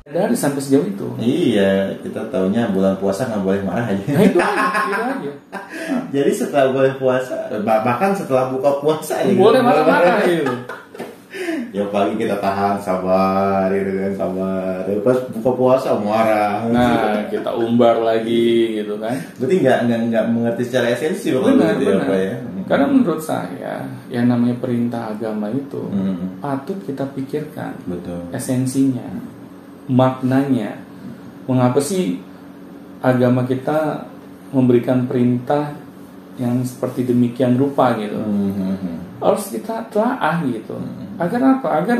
dari sampai sejauh itu. Iya, kita taunya bulan puasa nggak boleh marah aja. Nah, itu aja. Jadi setelah bulan puasa, bahkan setelah buka puasa ya, Boleh marah-marah gitu. Ya pagi kita tahan, sabar, gitu kan, sabar. Terus pas buka puasa marah. Nah, kita umbar lagi gitu kan. Berarti nggak mengerti secara esensi Benar, gitu, benar. apa ya? Karena menurut saya yang namanya perintah agama itu patut kita pikirkan. Betul. Esensinya, maknanya. Mengapa sih agama kita memberikan perintah yang seperti demikian rupa gitu? Harus kita telaah gitu. Agar apa? Agar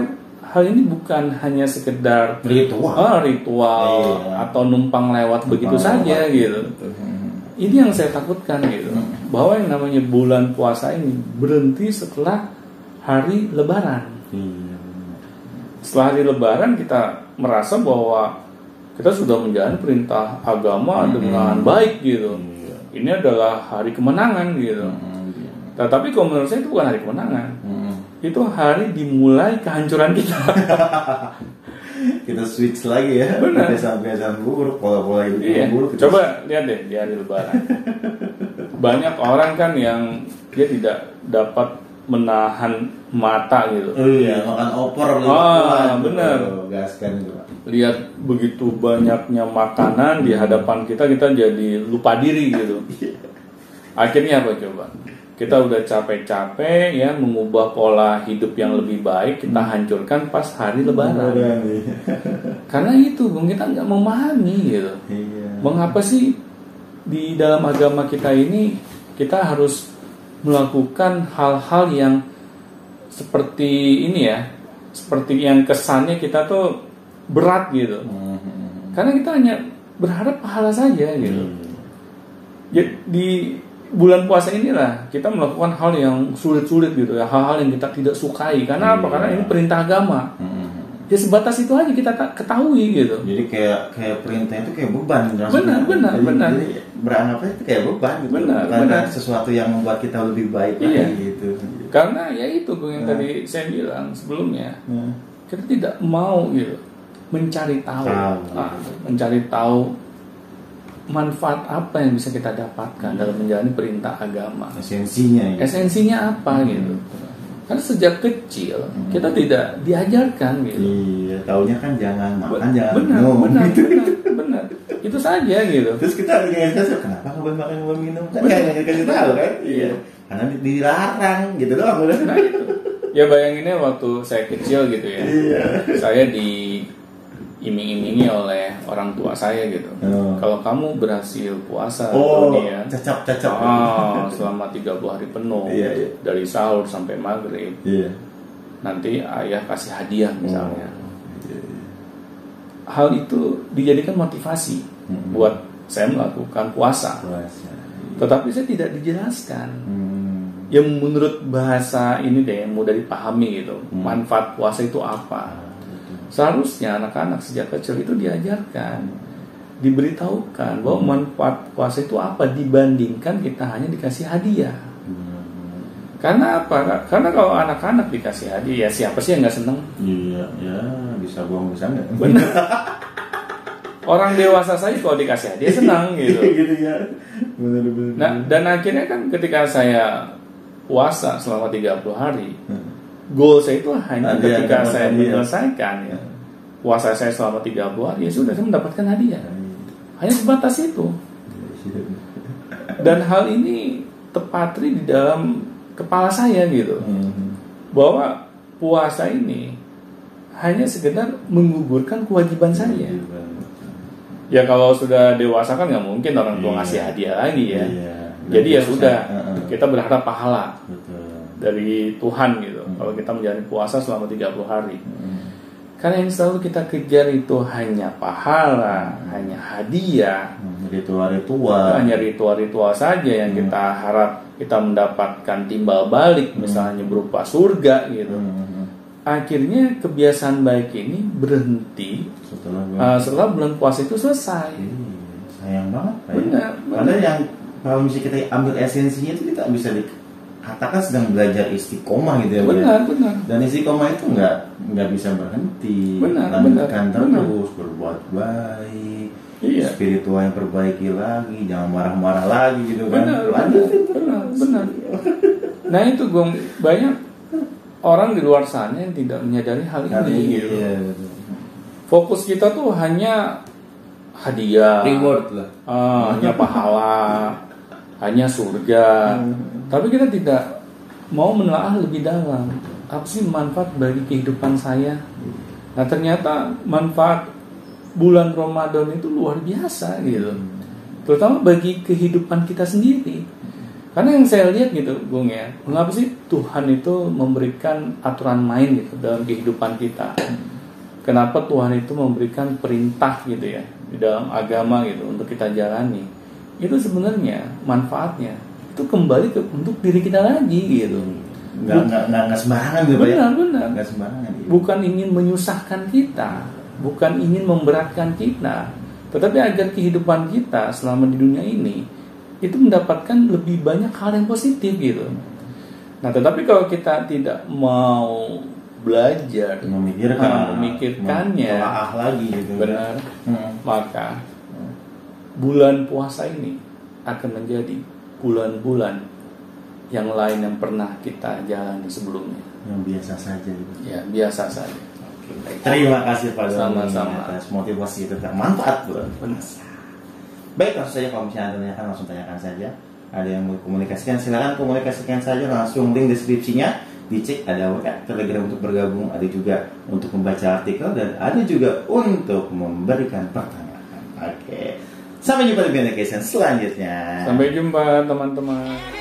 hal ini bukan hanya sekedar ritual Iya. atau numpang lewat begitu saja gitu. Ini yang saya takutkan gitu. Bahwa yang namanya bulan puasa ini berhenti setelah hari Lebaran. Setelah hari Lebaran kita merasa bahwa kita sudah menjalani perintah agama dengan baik gitu. Ini adalah hari kemenangan gitu. Tetapi kalau menurut saya itu bukan hari kemenangan. Itu hari dimulai kehancuran kita. Kita switch lagi ya. Benar. Kebiasaan buruk, pola-pola hidup Iya. buruk. Coba lihat deh di hari Lebaran. Banyak orang kan yang dia tidak dapat menahan mata gitu. Iya, makan opor benar. Gaskan itu. Lihat begitu banyaknya makanan di hadapan kita jadi lupa diri gitu. Akhirnya apa coba? Kita udah capek-capek ya mengubah pola hidup yang lebih baik, kita hancurkan pas hari Lebaran. Karena itu, Bung, kita nggak memahami gitu. Iya. Mengapa sih di dalam agama kita ini kita harus melakukan hal-hal yang seperti ini ya, seperti yang kesannya kita tuh berat gitu. Karena kita hanya berharap pahala saja gitu. Jadi di bulan puasa inilah kita melakukan hal yang sulit-sulit gitu ya, hal-hal yang kita tidak sukai. Karena apa? Karena ini perintah agama. Ya sebatas itu aja kita ketahui gitu. Jadi kayak perintah itu kayak beban. Benar. Jadi beranggapannya itu kayak beban gitu. Benar. Sesuatu yang membuat kita lebih baik gitu. Karena ya itu yang tadi saya bilang sebelumnya. Kita tidak mau gitu mencari tahu. Mencari tahu manfaat apa yang bisa kita dapatkan dalam menjalani perintah agama. Esensinya apa gitu. Karena sejak kecil kita tidak diajarkan gitu. Iya, taunya kan jangan makan, jangan minum. Benar. Itu saja gitu. Terus kita nggak kenapa nggak boleh makan, nggak boleh minum? Kan nggak dikasih tahu kan? Iya. Karena dilarang gitu doang. Nah itu. Ya bayanginnya waktu saya kecil gitu ya. Iya. Saya diiming-imingi oleh orang tua saya gitu. Kalau kamu berhasil puasa ya, cacap. selama 30 hari penuh, iya. dari sahur sampai maghrib, nanti ayah kasih hadiah misalnya. Hal itu dijadikan motivasi buat saya melakukan puasa. Tetapi saya tidak dijelaskan. Yang menurut bahasa ini deh yang mudah dipahami gitu. Manfaat puasa itu apa? Seharusnya anak-anak sejak kecil itu diajarkan, diberitahukan bahwa manfaat puasa itu apa dibandingkan kita hanya dikasih hadiah. Karena apa? Karena kalau anak-anak dikasih hadiah, ya siapa sih yang nggak seneng? Iya, ya bisa bohong bisa nggak? Benar. Orang dewasa saja kalau dikasih hadiah senang gitu. Gitu ya. Benar. Nah, dan akhirnya kan ketika saya puasa selama 30 hari. Goal saya itu hanya ketika saya menyelesaikan puasa saya selama 30 hari, ya sudah saya mendapatkan hadiah. Hanya sebatas itu. Dan hal ini terpatri di dalam kepala saya gitu. Bahwa puasa ini hanya sekedar menggugurkan kewajiban saya. Ya kalau sudah dewasa kan nggak mungkin orang tua ngasih hadiah lagi ya. Jadi ya sudah, kita berharap pahala dari Tuhan gitu. Kalau kita menjalani puasa selama 30 hari. Karena yang selalu kita kejar itu hanya pahala, hanya hadiah, hanya ritual-ritual saja yang kita harap kita mendapatkan timbal balik, misalnya berupa surga gitu. Akhirnya kebiasaan baik ini berhenti setelah bulan puasa itu selesai. Sayang banget. Benar. Karena yang kalau misalnya kita ambil esensinya itu kita bisa katakan sedang belajar istiqomah gitu ya. Benar, benar. Dan istiqomah itu nggak bisa berhenti. Benar, lanjutkan benar, terus, berbuat baik. Iya. Spiritual yang perbaiki lagi, jangan marah-marah lagi gitu kan. Benar. Nah itu Gong, banyak orang di luar sana yang tidak menyadari hal ini. Gitu. Iya. Fokus kita tuh hanya hadiah, Reward lah. hanya pahala, hanya surga. Tapi kita tidak mau menelaah lebih dalam. Apa sih manfaat bagi kehidupan saya? Nah ternyata manfaat bulan Ramadan itu luar biasa gitu. Terutama bagi kehidupan kita sendiri. Karena yang saya lihat gitu, Bung ya, mengapa sih Tuhan itu memberikan aturan main gitu dalam kehidupan kita? Kenapa Tuhan itu memberikan perintah gitu ya di dalam agama gitu untuk kita jalani? Itu sebenarnya manfaatnya itu kembali untuk diri kita lagi gitu. Nggak sembarangan gitu benar, ya. Benar. Nggak sembarangan. Gitu. Bukan ingin menyusahkan kita, bukan ingin memberatkan kita, tetapi agar kehidupan kita selama di dunia ini itu mendapatkan lebih banyak hal yang positif gitu. Nah, tetapi kalau kita tidak mau belajar memikirkannya lagi gitu. Benar. Maka bulan puasa ini akan menjadi bulan-bulan yang lain yang pernah kita jalani sebelumnya. Yang biasa saja gitu. Ya, biasa saja. Oke. Terima kasih Pak Doni atas motivasi tentang manfaat bulan puasa. Baik, langsung saja kalau misalnya ada tanyakan langsung tanyakan saja. Ada yang mau komunikasikan silakan komunikasikan saja, langsung link deskripsinya dicek, ada WA, Telegram untuk bergabung, ada juga untuk membaca artikel dan ada juga untuk memberikan pertanyaan. Oke. Sampai jumpa di Benediction selanjutnya. Sampai jumpa teman-teman.